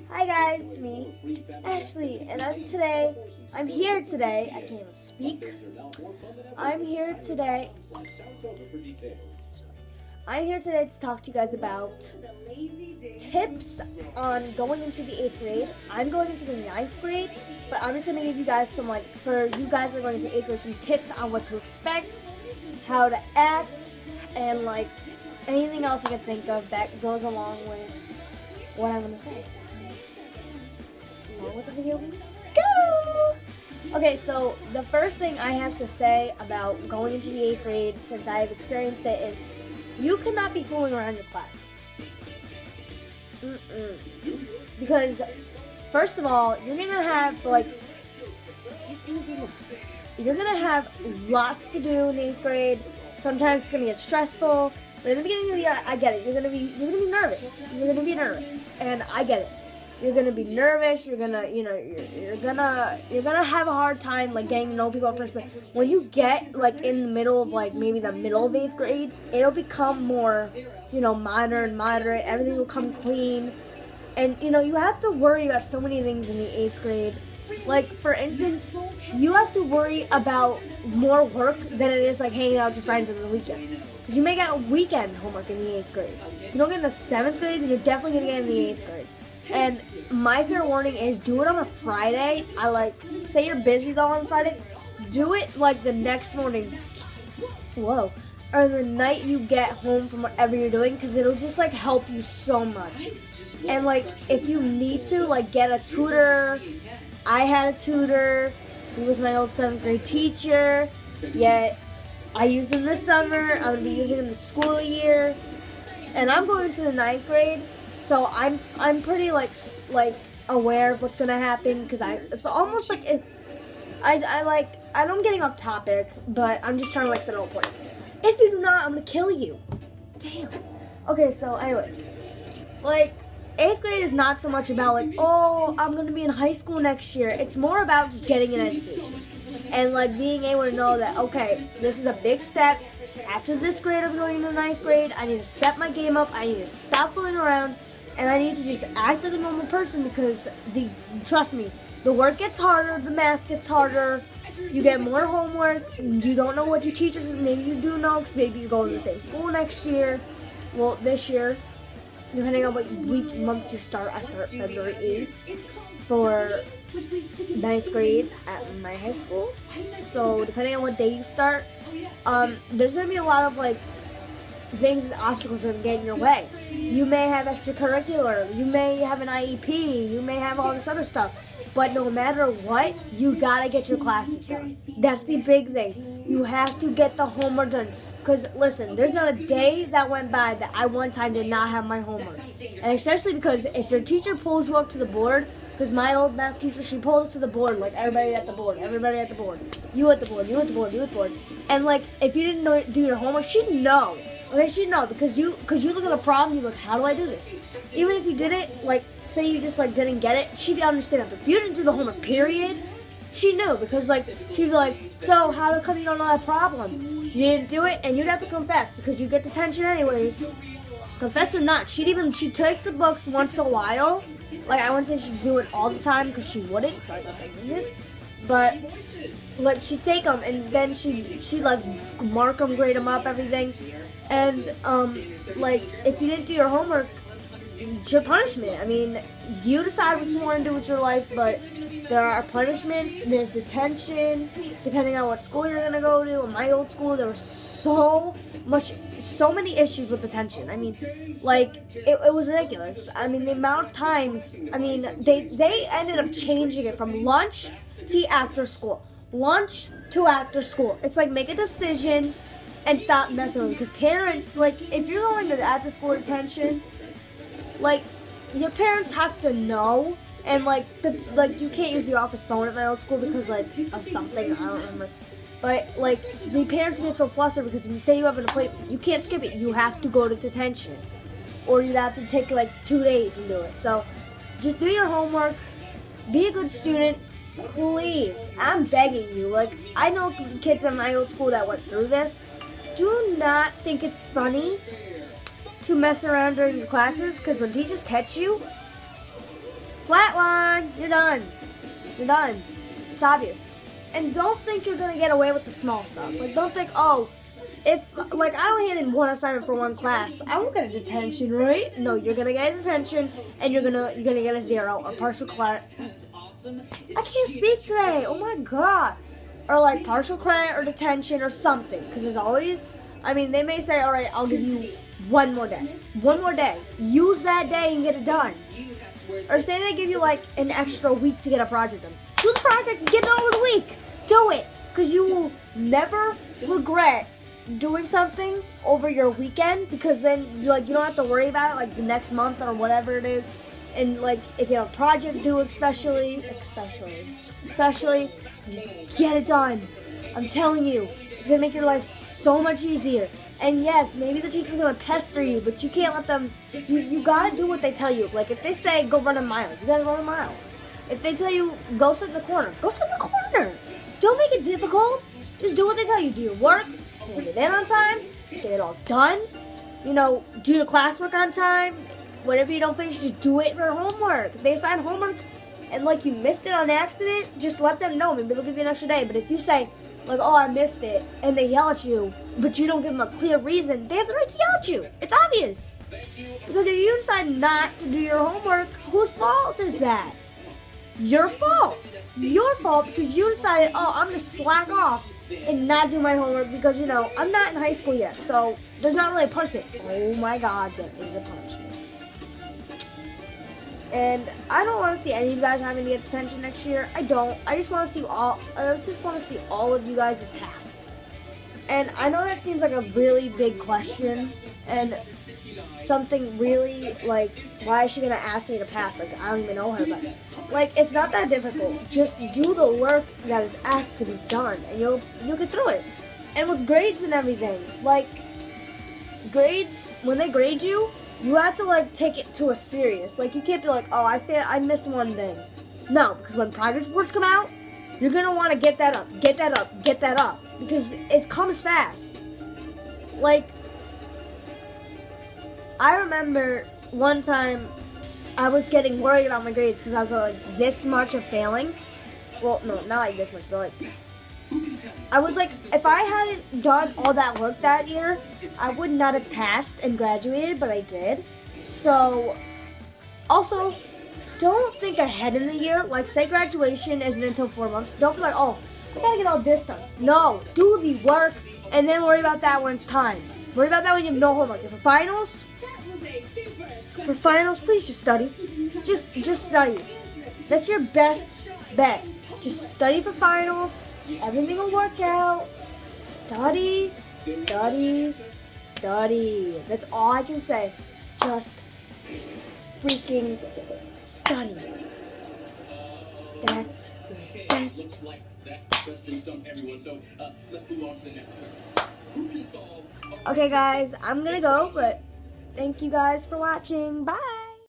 Hi guys, it's me, Ashley, and I'm here today, I can't even speak. I'm here today, I'm here today to talk to you guys about tips on going into the 8th grade. I'm going into the 9th grade, but I'm just going to give you guys for you guys that are going into 8th grade, some tips on what to expect, how to act, and anything else I can think of that goes along with what I'm going to say. What's the video? Go! Okay, so the first thing I have to say about going into the 8th grade, since I've experienced it, is you cannot be fooling around your classes. Because, first of all, you're gonna have lots to do in the 8th grade. Sometimes it's gonna get stressful, but in the beginning of the year, I get it. You're gonna be nervous. You're gonna be nervous, and I get it. You're gonna be nervous. You're gonna have a hard time getting to know people at first. But when you get in the middle of maybe the middle of 8th grade, it'll become more moderate. Everything will come clean, and you have to worry about so many things in the 8th grade. For instance, you have to worry about more work than it is hanging out with your friends on the weekends. Because you may get weekend homework in the 8th grade. You don't get in the 7th grade, then you're definitely gonna get in the 8th grade. And my fair warning is do it on a Friday. Say you're busy though on Friday, do it the next morning. Or the night you get home from whatever you're doing, because it'll just help you so much. And if you need to get a tutor, I had a tutor. He was my old 7th grade teacher. Yet I used him this summer. I'm gonna be using him this school year, and I'm going to the 9th grade. So I'm pretty aware of what's gonna happen, because it's almost I'm getting off topic, but I'm just trying to set a whole point. If you do not, I'm gonna kill you. Damn. Okay, so anyways, 8th grade is not so much about I'm gonna be in high school next year. It's more about just getting an education and being able to know that okay, this is a big step. After this grade, I'm going into 9th grade. I need to step my game up. I need to stop fooling around. And I need to just act like a normal person, because trust me, the work gets harder, the math gets harder, you get more homework, you don't know what your teachers, maybe you do know, because maybe you're going to the same school next year, well, this year, depending on what month you start. I start February 8th for 9th grade at my high school, so depending on what day you start, there's going to be a lot of things and obstacles that are going to get in your way. You may have extracurricular, you may have an IEP, you may have all this other stuff, but no matter what, you gotta get your classes done. That's the big thing. You have to get the homework done. Because listen, there's not a day that went by that I one time did not have my homework. And especially because if your teacher pulls you up to the board, because my old math teacher, she pulled us to the board, everybody at the board, you at the board. And if you didn't do your homework, she'd know. Okay, she'd know, because you look at a problem, you look, how do I do this? Even if you did it, say you just didn't get it, she'd understand that. But if you didn't do the homework, period, she knew, because she'd be so how come you don't know that problem? You didn't do it, and you'd have to confess, because you get detention anyways. Confess or not, she'd take the books once in a while. I wouldn't say she'd do it all the time, because she wouldn't. Sorry about that. But she'd take them, and then she'd mark them, grade them up, everything. And if you didn't do your homework, it's your punishment. I mean, you decide what you want to do with your life, but there are punishments, there's detention, depending on what school you're gonna go to. In my old school, there was so many issues with detention. I mean, it was ridiculous. I mean, the amount of times, they ended up changing it from lunch to after school. Lunch to after school. It's make a decision and stop messing with it. Because parents, if you're going to after school detention, your parents have to know. And you can't use the office phone at my old school because of something, I don't remember. But the parents get so flustered because if you say you have an appointment, you can't skip it. You have to go to detention, or you'd have to take 2 days and do it. So just do your homework, be a good student, please. I'm begging you. I know kids in my old school that went through this. Do not think it's funny to mess around during your classes, because when teachers catch you, Flatline. You're done. You're done. It's obvious. And don't think you're gonna get away with the small stuff. Like, don't think, oh, if, like, I don't hand in one assignment for one class, I won't get a detention, right? No, you're gonna get a detention, and you're gonna get a 0, a partial credit. I can't speak today. Oh my god. Or like partial credit or detention or something. Because there's always, I mean, they may say, all right, I'll give you one more day. One more day. Use that day and get it done. Or say they give you like an extra week to get a project done. Do the project and get it done over the week. Do it. Because you will never regret doing something over your weekend, because then like you don't have to worry about it like the next month or whatever it is. And like if you have a project due, especially just get it done. I'm telling you, it's gonna make your life so much easier. And yes, maybe the teacher's gonna pester you, but you can't let them. You gotta do what they tell you. Like if they say go run a mile, you gotta run a mile. If they tell you go sit in the corner, go sit in the corner. Don't make it difficult. Just do what they tell you. Do your work, hand it in on time, get it all done. You know, do your classwork on time. Whatever you don't finish, just do it for homework. If they assign homework and like you missed it on accident, just let them know. Maybe they'll give you an extra day. But if you say like, oh, I missed it, and they yell at you, but you don't give them a clear reason, they have the right to yell at you. It's obvious. Because if you decide not to do your homework, whose fault is that? Your fault. Your fault, because you decided, oh, I'm going to slack off and not do my homework because, you know, I'm not in high school yet, so there's not really a punishment. Oh my god, there is a punishment. And I don't want to see any of you guys having to get detention next year. I don't. I just want to see all of you guys just pass. And I know that seems like a really big question and something really like, why is she gonna ask me to pass? Like, I don't even know her, but like, it's not that difficult. Just do the work that is asked to be done, and you'll get through it. And with grades and everything, like grades, when they grade you, you have to like take it to a serious. Like, you can't be like, oh, I missed one thing. No, because when progress reports come out, you're gonna want to get that up, because it comes fast. Like, I remember one time I was getting worried about my grades because I was like this much of failing. Well, no, not like this much, but like I was like, if I hadn't done all that work that year, I would not have passed and graduated, but I did. So, also, don't think ahead in the year. Like, say graduation isn't until 4 months. Don't be like, oh, I gotta get all this done. No, do the work and then worry about that when it's time. Worry about that when you have no homework. For finals, please just study. Just study. That's your best bet. Just study for finals. Everything will work out. Study. That's all I can say. Just freaking study. That's your best. Okay, guys, I'm gonna go, but thank you guys for watching. Bye.